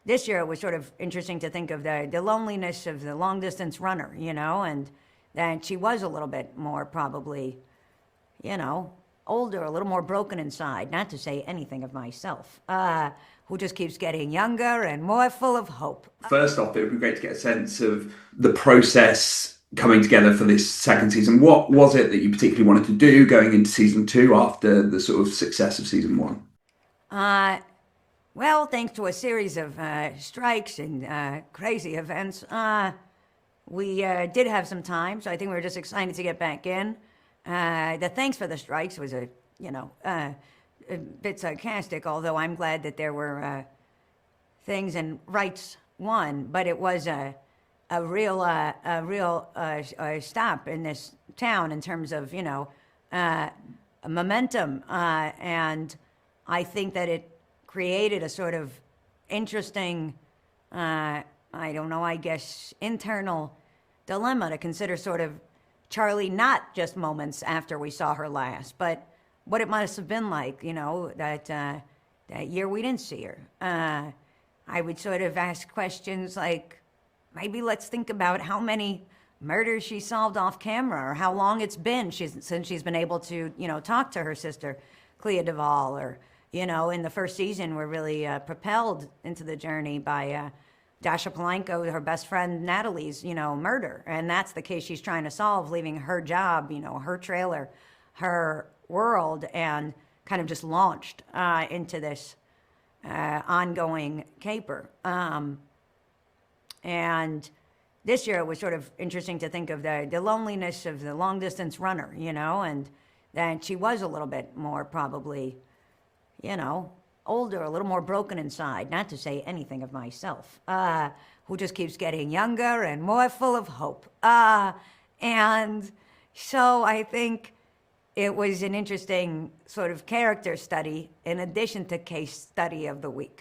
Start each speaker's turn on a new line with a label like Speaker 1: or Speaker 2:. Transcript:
Speaker 1: this year it was sort of interesting to think of the loneliness of the long distance runner, and that she was a little bit more probably, older, a little more broken inside, not to say anything of myself, who just keeps getting younger and more full of hope.
Speaker 2: First off, it would be great to get a sense of the process coming together for this second season. What was it that you particularly wanted to do going into season two after the sort of success of season one?
Speaker 1: Uh, well, thanks to a series of strikes and crazy events, we did have some time, so I think we were just excited to get back in. The thanks for the strikes was a bit sarcastic, although I'm glad that there were things and rights won, but it was a real stop in this town in terms of momentum, and I think that it created a sort of interesting, I don't know, I guess internal dilemma to consider sort of Charlie not just moments after we saw her last, but what it must have been like, that year we didn't see her. I would sort of ask questions like, maybe let's think about how many murders she solved off camera, or how long it's been since she's been able to, talk to her sister, Clea Duvall, or, in the first season, we're really propelled into the journey by Dasha Polanco, her best friend Natalie's, murder. And that's the case she's trying to solve, leaving her job, her trailer, her world, and kind of just launched into this ongoing caper. And this year it was sort of interesting to think of the loneliness of the long distance runner, and that she was a little bit more probably, older, a little more broken inside, not to say anything of myself, who just keeps getting younger and more full of hope. And so I think it was an interesting sort of character study in addition to case study of the week.